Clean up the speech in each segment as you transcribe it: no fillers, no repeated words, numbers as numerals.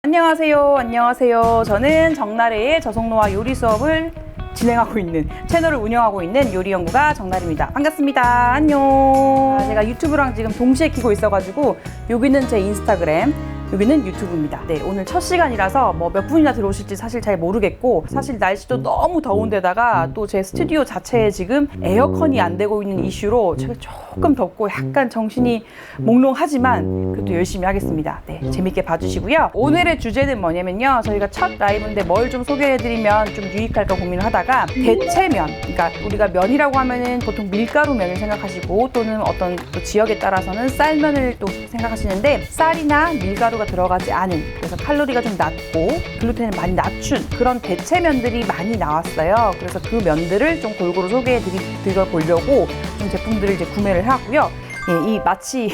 안녕하세요. 저는 정나래의 저속노화 요리 수업을 진행하고 있는, 채널을 운영하고 있는 요리연구가 정나래입니다. 반갑습니다. 안녕. 제가 유튜브랑 지금 동시에 키고 있어가지고 여기는 제 인스타그램, 여기는 유튜브입니다. 네, 오늘 첫 시간이라서 뭐 몇 분이나 들어오실지 사실 잘 모르겠고, 사실 날씨도 너무 더운 데다가 또 제 스튜디오 자체에 지금 에어컨이 안 되고 있는 이슈로 제가 조금 덥고 약간 정신이 몽롱하지만 그래도 열심히 하겠습니다. 네, 재밌게 봐주시고요. 오늘의 주제는 뭐냐면요, 저희가 첫 라이브인데 뭘 좀 소개해드리면 좀 유익할까 고민을 하다가 대체면, 그러니까 우리가 면이라고 하면은 보통 밀가루 면을 생각하시고 또는 어떤 또 지역에 따라서는 쌀면을 또 생각하시는데, 쌀이나 밀가루가 들어가지 않은, 그래서 칼로리가 좀 낮고 글루텐을 많이 낮춘 그런 대체면들이 많이 나왔어요. 그래서 그 면들을 좀 골고루 소개해 드려보려고 좀 제품들을 이제 구매를 하고요. 예, 이 마치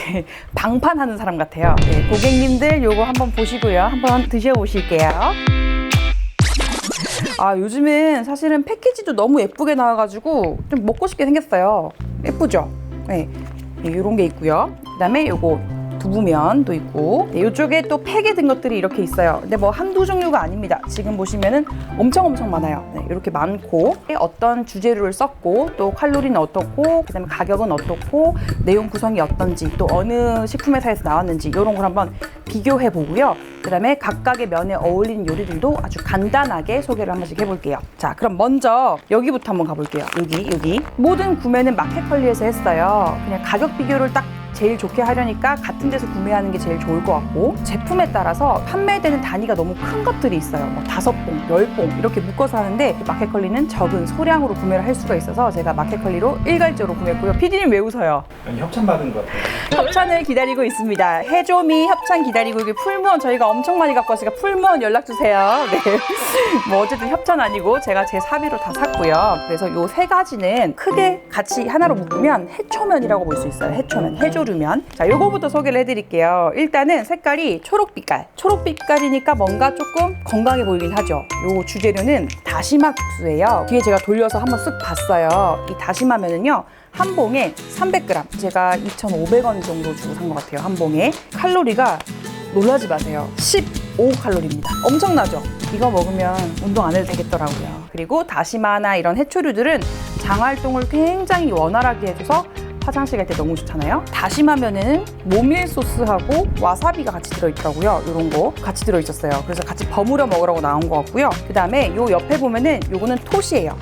방판하는 사람 같아요. 네, 고객님들 요거 한번 보시고요. 한번 드셔보실게요. 요즘은 사실은 패키지도 너무 예쁘게 나와가지고 좀 먹고 싶게 생겼어요. 예쁘죠? 네, 이런 게 있고요. 그 다음에 요거 두부면도 있고, 네, 이쪽에 또 팩에 든 것들이 이렇게 있어요. 근데 뭐 한두 종류가 아닙니다. 지금 보시면은 엄청 많아요. 네, 이렇게 많고, 어떤 주재료를 썼고, 또 칼로리는 어떻고, 그 다음에 가격은 어떻고, 내용 구성이 어떤지, 또 어느 식품회사에서 나왔는지 이런 걸 한번 비교해 보고요. 그 다음에 각각의 면에 어울리는 요리들도 아주 간단하게 소개를 한 번씩 해볼게요. 자, 그럼 먼저 여기부터 한번 가볼게요. 여기 모든 구매는 마켓컬리에서 했어요. 그냥 가격 비교를 딱 제일 좋게 하려니까 같은 데서 구매하는 게 제일 좋을 것 같고, 제품에 따라서 판매되는 단위가 너무 큰 것들이 있어요. 뭐 5봉, 10봉 이렇게 묶어서 하는데, 마켓컬리는 적은 소량으로 구매를 할 수가 있어서 제가 마켓컬리로 일괄적으로 구매했고요. PD님 왜 웃어요? 아니, 협찬 받은 것 같아요. 협찬을 기다리고 있습니다. 해조미 협찬 기다리고, 여기 풀무원 저희가 엄청 많이 갖고 왔으니까 풀무원 연락주세요. 네. 뭐 어쨌든 협찬 아니고 제가 제 사비로 다 샀고요. 그래서 요 세 가지는 크게 같이 하나로 묶으면 해초면이라고 볼 수 있어요. 해초면, 해조류면. 자, 요거부터 소개를 해드릴게요. 일단은 색깔이 초록빛깔. 초록빛깔이니까 뭔가 조금 건강해 보이긴 하죠. 요 주재료는 다시마 국수예요. 뒤에 제가 돌려서 한번 쓱 봤어요. 이 다시마면은요, 한 봉에 300g, 제가 2,500원 정도 주고 산 것 같아요. 한 봉에. 칼로리가 놀라지 마세요. 15칼로리입니다. 엄청나죠? 이거 먹으면 운동 안 해도 되겠더라고요. 그리고 다시마나 이런 해초류들은 장활동을 굉장히 원활하게 해줘서 화장실 갈 때 너무 좋잖아요. 다시마면에는 모밀 소스하고 와사비가 같이 들어있더라고요. 이런 거 같이 들어있었어요. 그래서 같이 버무려 먹으라고 나온 것 같고요. 그 다음에 요 옆에 보면은 요거는 톳이에요.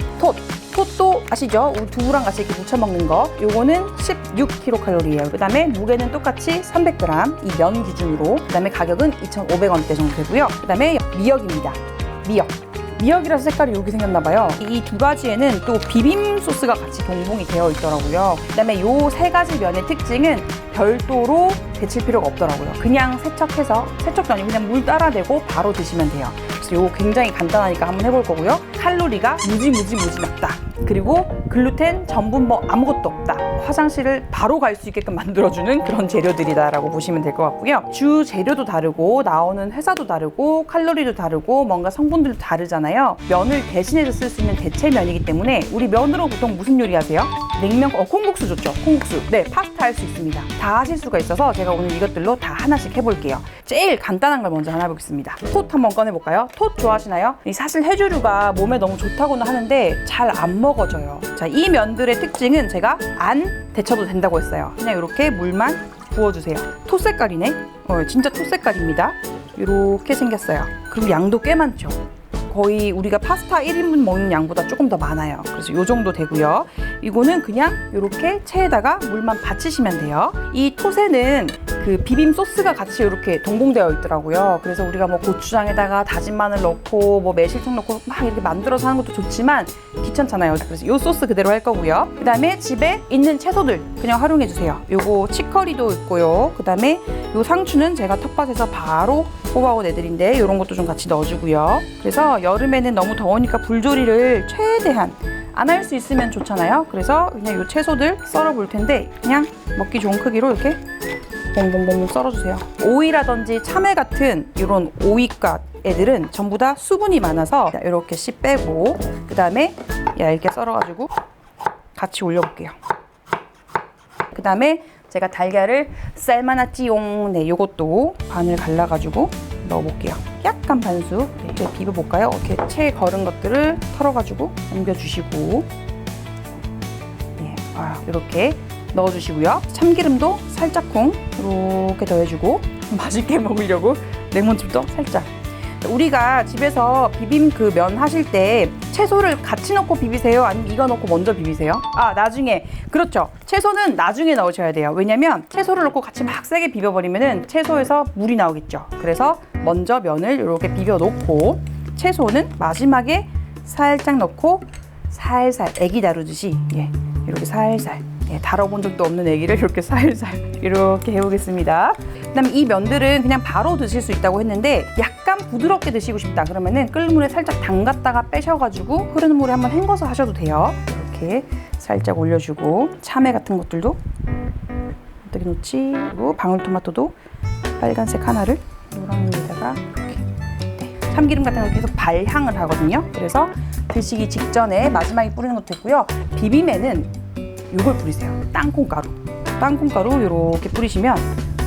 톳도 아시죠? 우리 두부랑 같이 이렇게 무쳐 먹는 거. 요거는 16kcal이에요. 그 다음에 무게는 똑같이 300g, 이 면 기준으로. 그 다음에 가격은 2,500원대 정도 되고요. 그 다음에 미역입니다. 미역이라서 색깔이 이렇게 생겼나봐요. 이 두 가지에는 또 비빔 소스가 같이 동봉이 되어 있더라고요. 그 다음에 요 세 가지 면의 특징은 별도로 데칠 필요가 없더라고요. 그냥 세척해서, 세척도 아니고 그냥 물 따라 대고 바로 드시면 돼요. 그래서 요거 굉장히 간단하니까 한번 해볼 거고요. 칼로리가 무지 낮다. 그리고 글루텐, 전분 뭐 아무것도 없다. 화장실을 바로 갈 수 있게끔 만들어주는 그런 재료들이다라고 보시면 될 것 같고요. 주 재료도 다르고 나오는 회사도 다르고 칼로리도 다르고 뭔가 성분들도 다르잖아요. 면을 대신해서 쓸 수 있는 대체면이기 때문에, 우리 면으로 보통 무슨 요리 하세요? 냉면, 콩국수 좋죠? 콩국수. 네, 파스타 할 수 있습니다. 다 하실 수가 있어서 제가 오늘 이것들로 다 하나씩 해볼게요. 제일 간단한 걸 먼저 하나 해보겠습니다. 톳 한번 꺼내볼까요? 톳 좋아하시나요? 사실 해조류가 몸에 너무 좋다고는 하는데 잘 안 먹어져요. 자, 이 면들의 특징은 제가 안 데쳐도 된다고 했어요. 그냥 이렇게 물만 부어주세요. 톳 색깔이네. 진짜 톳 색깔입니다. 이렇게 생겼어요. 그리고 양도 꽤 많죠. 거의 우리가 파스타 1인분 먹는 양보다 조금 더 많아요. 그래서 이 정도 되고요. 이거는 그냥 이렇게 체에다가 물만 받치시면 돼요. 이 톳에는 그 비빔 소스가 같이 이렇게 동봉되어 있더라고요. 그래서 우리가 뭐 고추장에다가 다진 마늘 넣고 뭐 매실청 넣고 막 이렇게 만들어서 하는 것도 좋지만 귀찮잖아요. 그래서 이 소스 그대로 할 거고요. 그 다음에 집에 있는 채소들 그냥 활용해 주세요. 요거 치커리도 있고요. 그 다음에 요 상추는 제가 텃밭에서 바로 뽑아온 애들인데 이런 것도 좀 같이 넣어주고요. 그래서 여름에는 너무 더우니까 불조리를 최대한 안 할 수 있으면 좋잖아요. 그래서 그냥 이 채소들 썰어 볼 텐데, 그냥 먹기 좋은 크기로 이렇게 봉봉봉 썰어주세요. 오이라든지 참외 같은 이런 오이갓 애들은 전부 다 수분이 많아서 이렇게 씨 빼고, 그 다음에 얇게 썰어가지고 같이 올려볼게요. 그 다음에 제가 달걀을 삶아놨지용. 네, 요것도 반을 갈라가지고 넣어볼게요. 약간 반숙. 이렇게 비벼볼까요? 이렇게 채 걸은 것들을 털어가지고 옮겨주시고, 네, 이렇게 넣어주시고요. 참기름도 살짝쿵 이렇게 더해주고, 맛있게 먹으려고 레몬즙도 살짝. 우리가 집에서 비빔 그 면 하실 때 채소를 같이 넣고 비비세요? 아니면 이거 넣고 먼저 비비세요? 나중에. 그렇죠. 채소는 나중에 넣으셔야 돼요. 왜냐면 채소를 넣고 같이 막 세게 비벼버리면은 채소에서 물이 나오겠죠. 그래서 먼저 면을 이렇게 비벼 놓고 채소는 마지막에 살짝 넣고 살살 애기 다루듯이, 예, 이렇게 살살, 예, 다뤄본 적도 없는 애기를 이렇게 살살 이렇게 해보겠습니다. 그다음에 이 면들은 그냥 바로 드실 수 있다고 했는데 약간 부드럽게 드시고 싶다 그러면은 끓는 물에 살짝 담갔다가 빼셔가지고 흐르는 물에 한번 헹궈서 하셔도 돼요. 이렇게 살짝 올려주고, 참외 같은 것들도 어떻게 놓지? 그리고 방울토마토도 빨간색 하나를 노란 물에다가 이렇게, 네, 참기름 같은 거 계속 발향을 하거든요. 그래서 드시기 직전에 마지막에 뿌리는 것도 있고요. 비빔에는 이걸 뿌리세요. 땅콩가루 이렇게 뿌리시면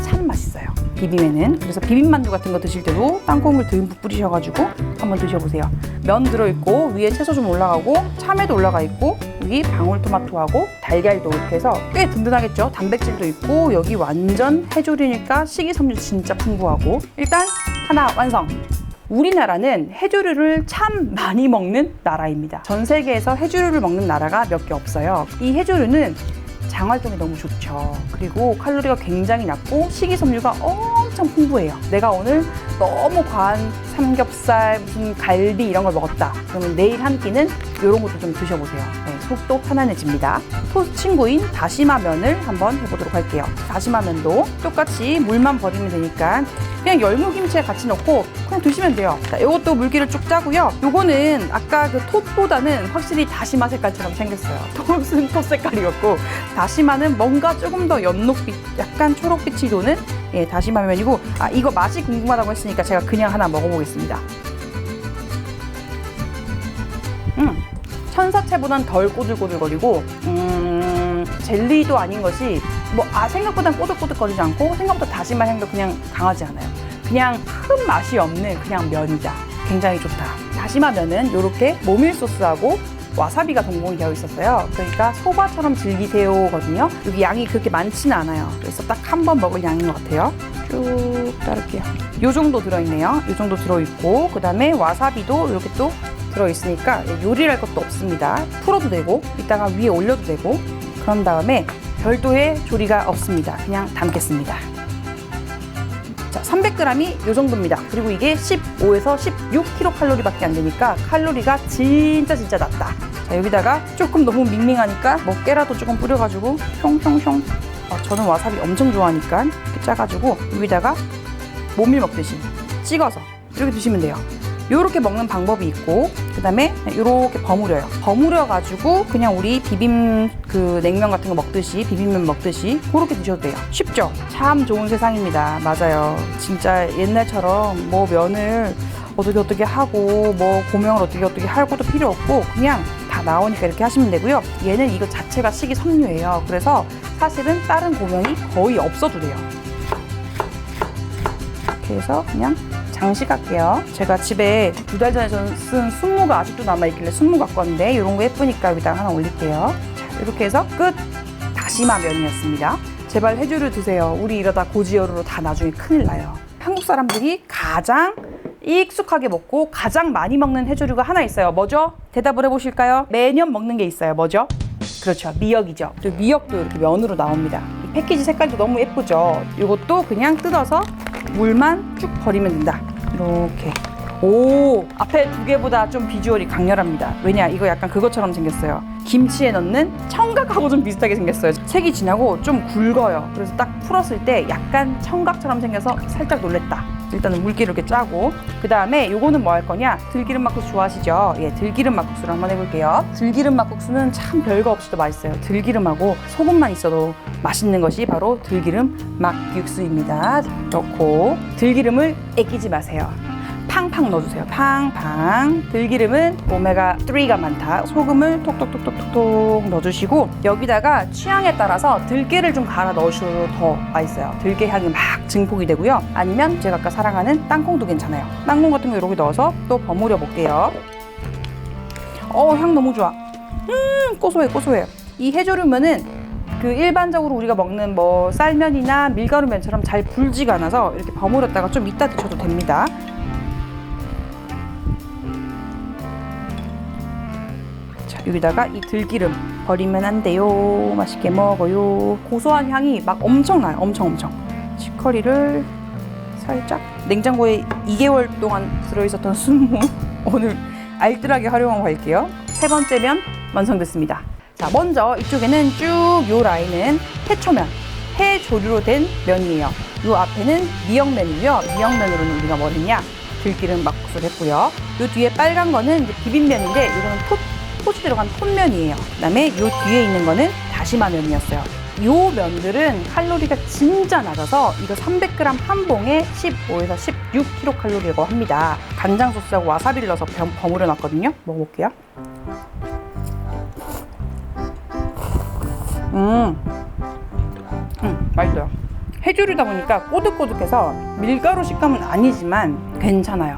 참 맛있어요. 비빔에는. 그래서 비빔만두 같은 거 드실 때도 땅콩을 듬뿍 뿌리셔가지고 한번 드셔보세요. 면 들어있고 위에 채소 좀 올라가고 참외도 올라가 있고 여기 방울토마토하고 달걀도 이렇게 해서 꽤 든든하겠죠. 단백질도 있고 여기 완전 해조류니까 식이섬유 진짜 풍부하고. 일단 하나 완성! 우리나라는 해조류를 참 많이 먹는 나라입니다. 전 세계에서 해조류를 먹는 나라가 몇 개 없어요. 이 해조류는 장활동에 너무 좋죠. 그리고 칼로리가 굉장히 낮고 식이섬유가 엄청 풍부해요. 내가 오늘 너무 과한 삼겹살, 무슨 갈비 이런 걸 먹었다. 그러면 내일 한 끼는 이런 것도 좀 드셔보세요. 네, 속도 편안해집니다. 친구인 다시마면을 한번 해보도록 할게요. 다시마면도 똑같이 물만 버리면 되니까 그냥 열무김치에 같이 넣고 그냥 드시면 돼요. 자, 이것도 물기를 쭉 짜고요. 요거는 아까 그 톳보다는 확실히 다시마 색깔처럼 생겼어요. 톳은 톳 색깔이었고 다시마는 뭔가 조금 더 연녹빛, 약간 초록빛이 도는, 예, 다시마면이고, 이거 맛이 궁금하다고 했으니까 제가 그냥 하나 먹어보겠습니다. 천사채보단 덜 꼬들꼬들거리고, 젤리도 아닌 것이 생각보다 꼬들꼬들거리지 않고 생각보다 다시마 향도 그냥 강하지 않아요. 그냥 큰 맛이 없는 그냥 면이다. 굉장히 좋다. 다시마 면은 이렇게 모밀 소스하고 와사비가 동봉이 되어 있었어요. 그러니까 소바처럼 즐기세요거든요. 여기 양이 그렇게 많지는 않아요. 그래서 딱 한 번 먹을 양인 것 같아요. 쭉 따를게요. 요 정도 들어있네요. 요 정도 들어있고, 그 다음에 와사비도 이렇게 또 들어있으니까 요리할 것도 없습니다. 풀어도 되고 이따가 위에 올려도 되고, 그런 다음에 별도의 조리가 없습니다. 그냥 담겠습니다. 자, 300g이 요 정도입니다. 그리고 이게 15에서 16kcal 안 되니까 칼로리가 진짜 낮다. 자, 여기다가 조금 너무 밍밍하니까 깨라도 조금 뿌려가지고 숑숑숑. 저는 와사비 엄청 좋아하니까 이렇게 짜가지고 여기다가 모밀 먹듯이 찍어서 이렇게 드시면 돼요. 요렇게 먹는 방법이 있고, 그 다음에 요렇게 버무려가지고 그냥 우리 비빔 그 냉면 같은 거 먹듯이, 비빔면 먹듯이 그렇게 드셔도 돼요. 쉽죠? 참 좋은 세상입니다. 맞아요. 진짜 옛날처럼 면을 어떻게 하고 고명을 어떻게 할고도 필요 없고 그냥 다 나오니까 이렇게 하시면 되고요. 얘는 이거 자체가 식이섬유예요. 그래서 사실은 다른 고명이 거의 없어도 돼요. 이렇게 해서 그냥 장식할게요. 제가 집에 2달 전에 쓴 순무가 아직도 남아있길래 순무 갖고 왔는데 이런 거 예쁘니까 여기다 하나 올릴게요. 자, 이렇게 해서 끝! 다시마 면이었습니다. 제발 해조류 드세요. 우리 이러다 고지혈으로 다 나중에 큰일 나요. 한국 사람들이 가장 익숙하게 먹고 가장 많이 먹는 해조류가 하나 있어요. 뭐죠? 대답을 해보실까요? 매년 먹는 게 있어요. 뭐죠? 그렇죠. 미역이죠. 그리고 미역도 이렇게 면으로 나옵니다. 이 패키지 색깔도 너무 예쁘죠? 이것도 그냥 뜯어서 물만 쭉 버리면 된다. 이렇게. 오, 앞에 두 개보다 좀 비주얼이 강렬합니다. 왜냐? 이거 약간 그것처럼 생겼어요. 김치에 넣는 청각하고 좀 비슷하게 생겼어요. 색이 진하고 좀 굵어요. 그래서 딱 풀었을 때 약간 청각처럼 생겨서 살짝 놀랬다. 일단은 물기를 이렇게 짜고, 그 다음에 요거는 뭐 할 거냐? 들기름 막국수 좋아하시죠? 예, 들기름 막국수를 한번 해볼게요. 들기름 막국수는 참 별거 없이도 맛있어요. 들기름하고 소금만 있어도 맛있는 것이 바로 들기름 막육수입니다. 넣고 들기름을 아끼지 마세요. 팡팡 넣어주세요. 팡팡. 들기름은 오메가3가 많다. 소금을 톡톡톡톡톡 넣어주시고 여기다가 취향에 따라서 들깨를 좀 갈아 넣으셔도 더 맛있어요. 들깨 향이 막 증폭이 되고요. 아니면 제가 아까 사랑하는 땅콩도 괜찮아요. 땅콩 같은 거 이렇게 넣어서 또 버무려 볼게요. 향 너무 좋아. 고소해 고소해요. 이 해조류면은 그 일반적으로 우리가 먹는 뭐 쌀면이나 밀가루면처럼 잘 불지가 않아서 이렇게 버무렸다가 좀 이따 드셔도 됩니다. 자, 여기다가 이 들기름 버리면 안 돼요. 맛있게 먹어요. 고소한 향이 막 엄청 나요. 엄청. 치커리를 살짝 냉장고에 2개월 동안 들어있었던 순무 오늘 알뜰하게 활용하고 갈게요. 세 번째 면 완성됐습니다. 자, 먼저 이쪽에는 쭉 요 라인은 해초면, 해조류로 된 면이에요. 요 앞에는 미역면이고요. 미역면으로는 우리가 뭘 했냐? 들기름 막국수를 했고요. 요 뒤에 빨간 거는 이제 비빔면인데 이거는 톳이 들어간 톳면이에요. 그다음에 요 뒤에 있는 거는 다시마면이었어요. 요 면들은 칼로리가 진짜 낮아서 이거 300g 한 봉에 15에서 16kcal라고 합니다. 간장 소스하고 와사비를 넣어서 버무려 놨거든요. 먹어볼게요. 맛있어요. 해조류다 보니까 꼬득꼬득해서 밀가루 식감은 아니지만 괜찮아요.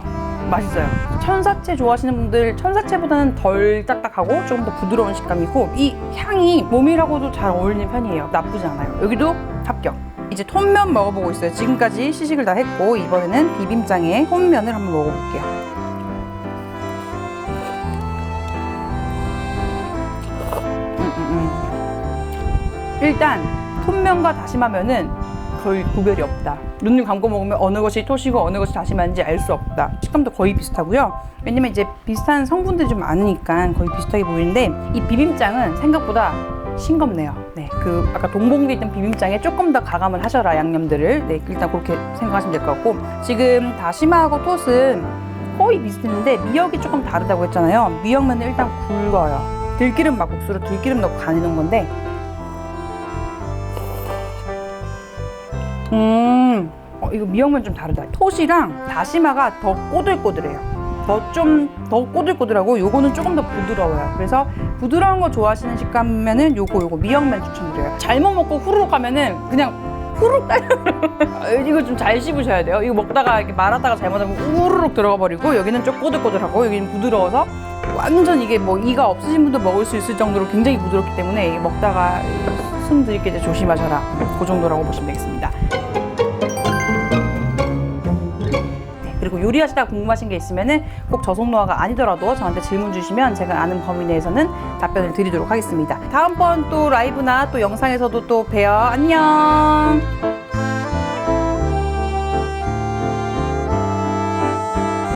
맛있어요. 천사채 좋아하시는 분들 천사채보다는 덜 딱딱하고 조금 더 부드러운 식감이고 이 향이 몸이라고도 잘 어울리는 편이에요. 나쁘지 않아요. 여기도 합격. 이제 톤면 먹어보고 있어요. 지금까지 시식을 다 했고 이번에는 비빔장에 톤면을 한번 먹어볼게요. 일단 톤면과 다시마면은 거의 구별이 없다. 눈을 감고 먹으면 어느 것이 톳이고 어느 것이 다시마인지 알 수 없다. 식감도 거의 비슷하고요. 왜냐면 이제 비슷한 성분들이 좀 많으니까 거의 비슷하게 보이는데 이 비빔장은 생각보다 싱겁네요. 네, 그 아까 동봉돼 있던 비빔장에 조금 더 가감을 하셔라 양념들을. 네, 일단 그렇게 생각하시면 될 것 같고 지금 다시마하고 톳은 거의 비슷했는데 미역이 조금 다르다고 했잖아요. 미역면은 일단 굵어요. 들기름 막국수로 들기름 넣고 간해놓은 건데 이거 미역면 좀 다르다. 톳이랑 다시마가 더 꼬들꼬들해요. 더 꼬들꼬들하고 요거는 조금 더 부드러워요. 그래서 부드러운 거 좋아하시는 식감면은 요거 미역면 추천드려요. 잘못 먹고 후루룩 하면은 그냥 후루룩 딸려. 이거 좀 잘 씹으셔야 돼요. 이거 먹다가 이렇게 말았다가 잘못하면 후루룩 들어가 버리고 여기는 좀 꼬들꼬들하고 여기는 부드러워서 완전 이게 뭐 이가 없으신 분도 먹을 수 있을 정도로 굉장히 부드럽기 때문에 이게 먹다가 숨 들이게 돼 조심하셔라. 그 정도라고 보시면 되겠습니다. 그리고 요리하시다가 궁금하신 게 있으면은 꼭 저속노화가 아니더라도 저한테 질문 주시면 제가 아는 범위 내에서는 답변을 드리도록 하겠습니다. 다음번 또 라이브나 또 영상에서도 또 봬요. 안녕.